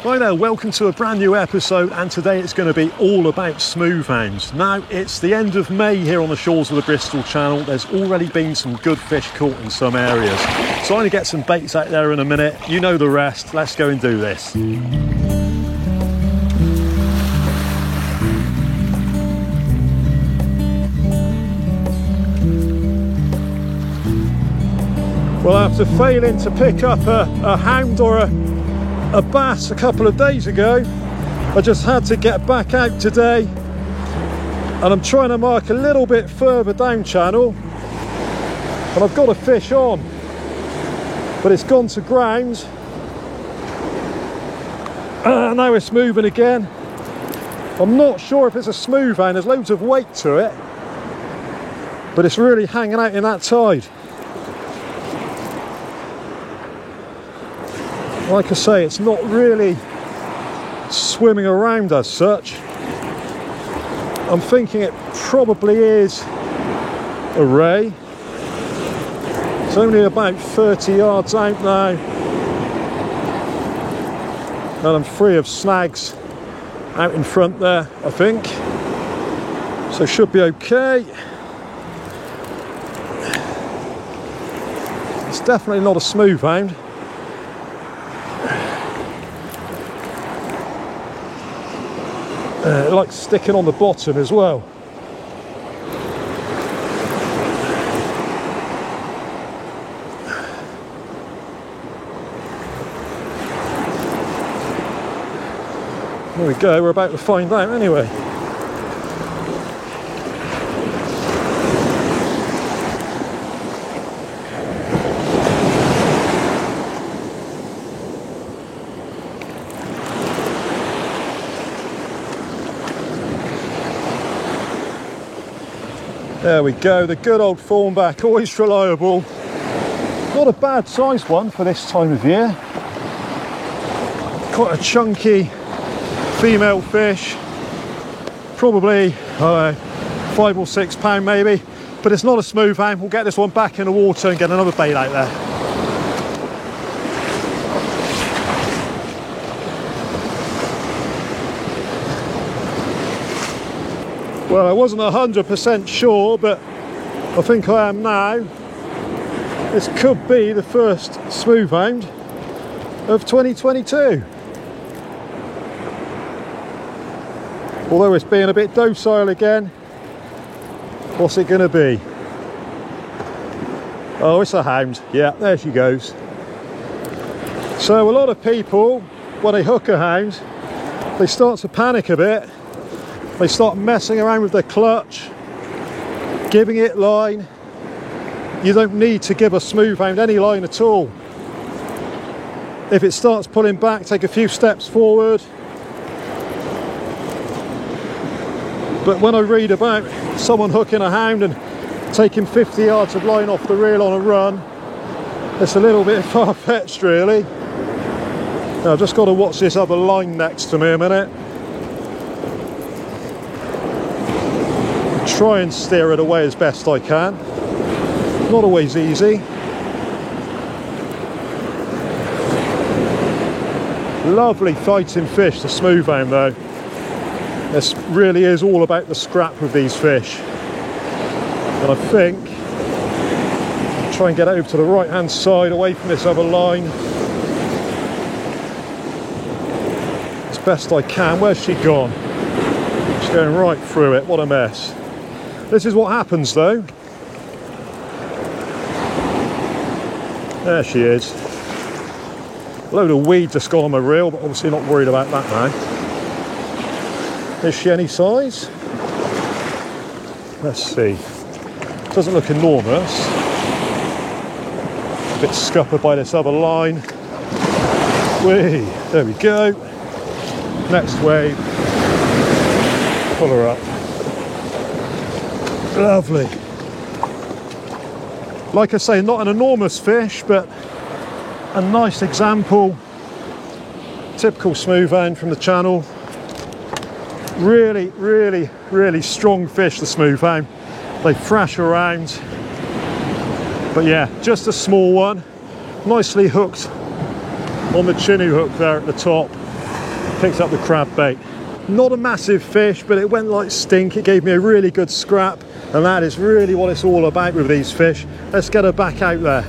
Hi there, welcome to a brand new episode, and today it's going to be all about smoothhounds. Now, it's the end of May here on the shores of the Bristol Channel. There's already been some good fish caught in some areas. So I'm going to get some baits out there in a minute. You know the rest. Let's go and do this. Well, after failing to pick up a hound or a bass a couple of days ago, I just had to get back out today, and I'm trying to mark a little bit further down channel, and I've got a fish on, but it's gone to ground, and now it's moving again. I'm not sure if it's a smoothhound. There's loads of weight to it, but it's really hanging out in that tide. Like I say, it's not really swimming around as such. I'm thinking it probably is a ray. It's only about 30 yards out now, and I'm free of snags out in front there, I think. So should be okay. It's definitely not a smoothhound. It likes sticking on the bottom as well. There we go, we're about to find out anyway. There we go, the good old thornback, always reliable. Not a bad sized one for this time of year. Quite a chunky female fish. Probably, I don't know, 5 or 6 pound maybe. But it's not a smoothhound. We'll get this one back in the water and get another bait out there. Well, I wasn't 100% sure, but I think I am now. This could be the first smoothhound of 2022. Although it's being a bit docile again. What's it going to be? Oh, it's a hound. Yeah, there she goes. So a lot of people, when they hook a hound, they start to panic a bit. They start messing around with their clutch, giving it line. You don't need to give a smoothhound any line at all. If it starts pulling back, take a few steps forward. But when I read about someone hooking a hound and taking 50 yards of line off the reel on a run, it's a little bit far-fetched really. Now I've just got to watch this other line next to me a minute. Try and steer it away as best I can. Not always easy. Lovely fighting fish, the smoothhound though. This really is all about the scrap with these fish. And I think I'll try and get over to the right hand side away from this other line as best I can. Where's she gone? She's going right through it. What a mess. This is what happens though. There she is. A load of weed just gone on my reel, but obviously not worried about that now. Is she any size? Let's see. Doesn't look enormous. A bit scuppered by this other line. Whee! There we go. Next wave. Pull her up. Lovely. Like I say, not an enormous fish, but a nice example. Typical smoothhound from the channel. Really, really, really strong fish, the smoothhound. They thrash around. But yeah, just a small one. Nicely hooked on the chinny hook there at the top. Picked up the crab bait. Not a massive fish, but it went like stink. It gave me a really good scrap, and that is really what it's all about with these fish. Let's get her back out there.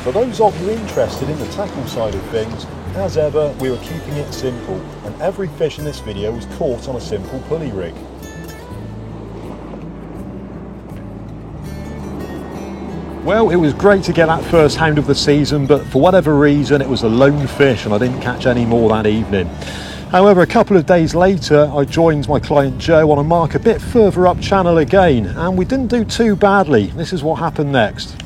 For those of you interested in the tackle side of things, as ever, we were keeping it simple, and every fish in this video was caught on a simple pulley rig. Well, it was great to get that first hound of the season, but for whatever reason it was a lone fish and I didn't catch any more that evening. However, a couple of days later I joined my client Joe on a mark a bit further up channel again, and we didn't do too badly. This is what happened next.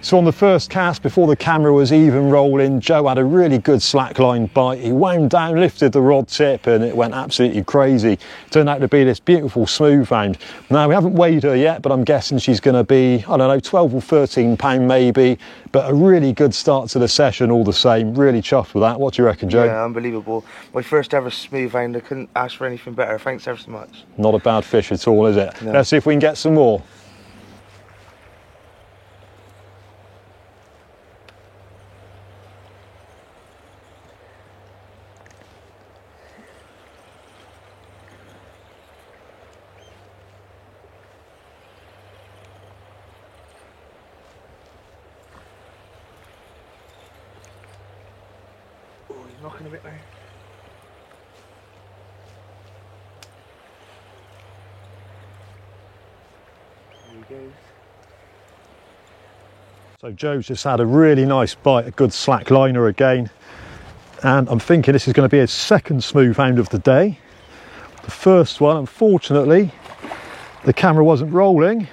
So on the first cast, before the camera was even rolling, Joe had a really good slackline bite. He wound down, lifted the rod tip, and it went absolutely crazy. Turned out to be this beautiful smooth hound. Now, we haven't weighed her yet, but I'm guessing she's going to be, I don't know, 12 or 13 pound maybe, but a really good start to the session all the same. Really chuffed with that. What do you reckon, Joe? Yeah, unbelievable. My first ever smooth hound. I couldn't ask for anything better. Thanks ever so much. Not a bad fish at all, is it? No. Let's see if we can get some more. Knocking a bit now. There he goes. So Joe's just had a really nice bite, a good slack liner again, and I'm thinking this is going to be his second smooth hound of the day. The first one, unfortunately, the camera wasn't rolling,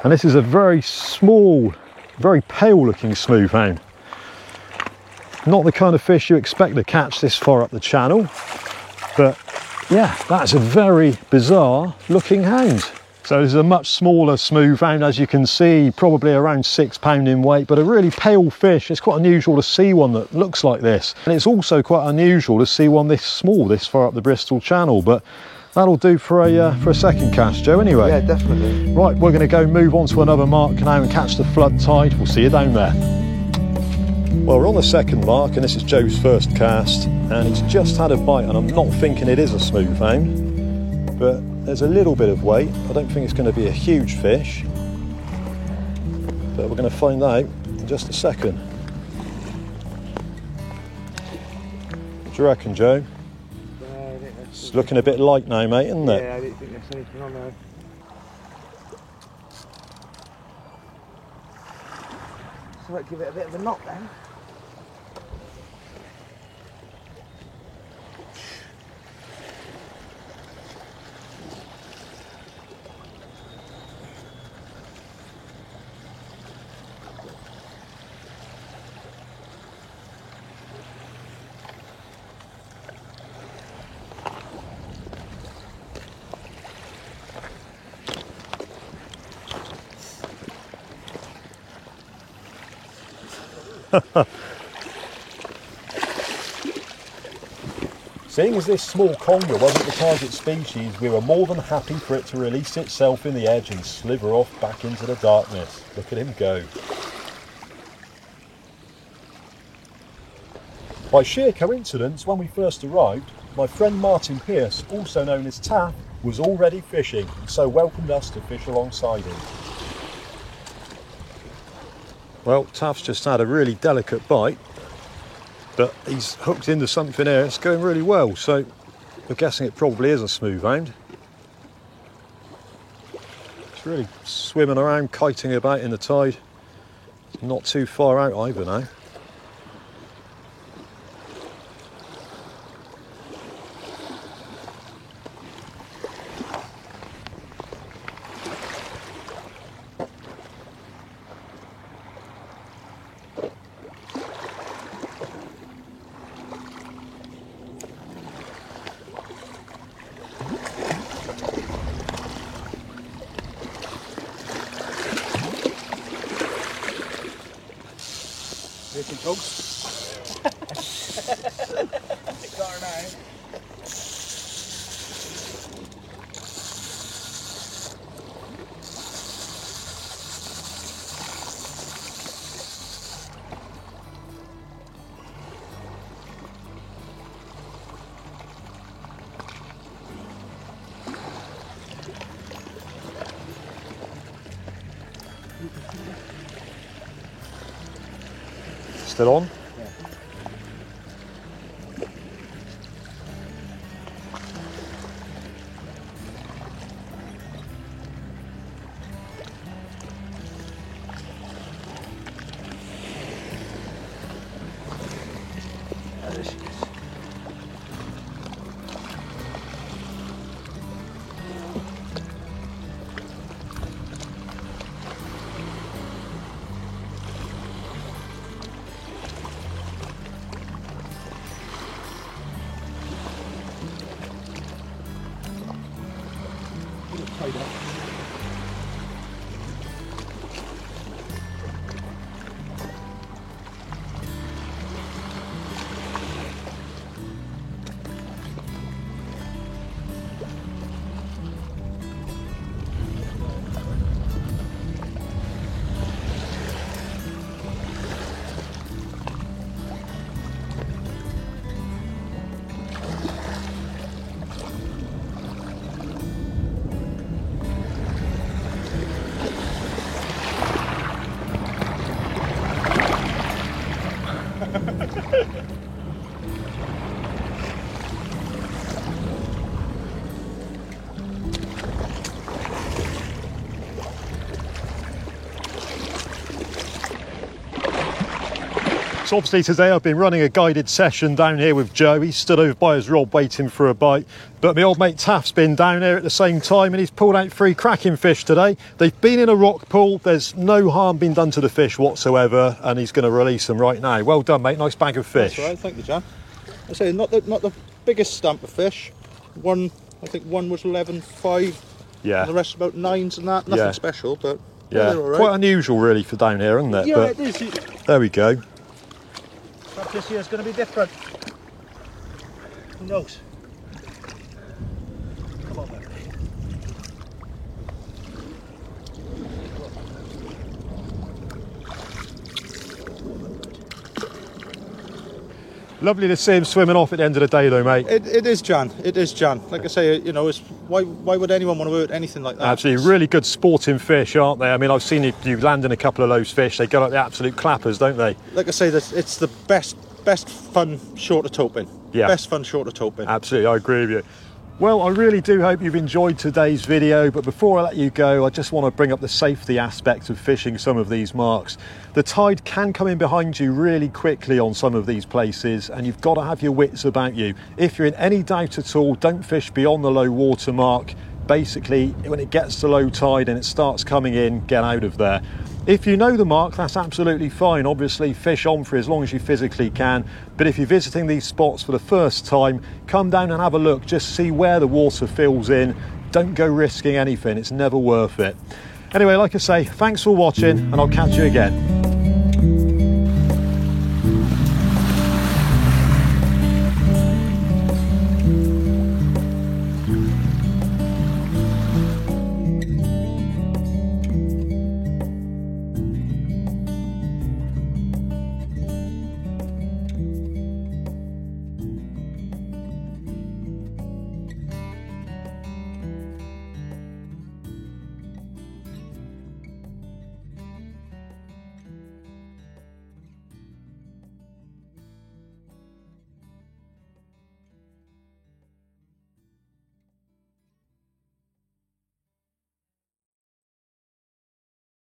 and this is a very small, very pale looking smooth hound. Not the kind of fish you expect to catch this far up the channel, but yeah, that's a very bizarre looking hound. So this is a much smaller smooth hound, as you can see, probably around 6 pound in weight, but a really pale fish. It's quite unusual to see one that looks like this, and it's also quite unusual to see one this small this far up the Bristol Channel, but that'll do for a second cast, Joe, anyway. Yeah, definitely. Right, we're going to go move on to another mark now and catch the flood tide. We'll see you down there. Well, we're on the second mark, and this is Joe's first cast, and he's just had a bite, and I'm not thinking it is a smooth hound, but there's a little bit of weight. I don't think it's going to be a huge fish, but we're going to find out in just a second. What do you reckon, Joe? It's looking a bit light now, mate, isn't it? Yeah, I didn't think there's anything on there. So I'll give it a bit of a knock then. Seeing as this small conger wasn't the target species, we were more than happy for it to release itself in the edge and slither off back into the darkness. Look at him go. By sheer coincidence, when we first arrived, my friend Martin Pierce, also known as Taff, was already fishing, and so welcomed us to fish alongside him. Well, Taff's just had a really delicate bite, but he's hooked into something here. It's going really well, so I'm guessing it probably is a smooth hound. It's really swimming around, kiting about in the tide. Not too far out either now. Ricky Cogs. Got her now. Still on? Yeah. There she is. Tied up. So obviously today I've been running a guided session down here with Joe. He's stood over by his rod waiting for a bite. But my old mate Taff's been down here at the same time and he's pulled out 3 cracking fish today. They've been in a rock pool. There's no harm been done to the fish whatsoever and he's going to release them right now. Well done, mate. Nice bag of fish. That's right, thank you, John. I say not the biggest stamp of fish. I think one was 11.5. Yeah. And the rest about 9s and that. Nothing special, but yeah, they're all right. Quite unusual really for down here, isn't it? Yeah, but it is. there we go. Perhaps this year's going to be different. Who knows? Come on, man. Lovely to see him swimming off at the end of the day though, mate. It is, Jan. It is, Jan. Like I say, you know, why would anyone want to hurt anything like that? Absolutely, really good sporting fish, aren't they? I mean, I've seen you landing a couple of those fish. They go like the absolute clappers, don't they? Like I say, it's the best fun short of toping. Yeah. Best fun short of toping. Absolutely, I agree with you. Well, I really do hope you've enjoyed today's video, but before I let you go, I just want to bring up the safety aspect of fishing some of these marks. The tide can come in behind you really quickly on some of these places, and you've got to have your wits about you. If you're in any doubt at all, don't fish beyond the low water mark. Basically, when it gets to low tide and it starts coming in, get out of there. If you know the mark, that's absolutely fine. Obviously, fish on for as long as you physically can. But if you're visiting these spots for the first time, come down and have a look. Just see where the water fills in. Don't go risking anything. It's never worth it. Anyway, like I say, thanks for watching, and I'll catch you again.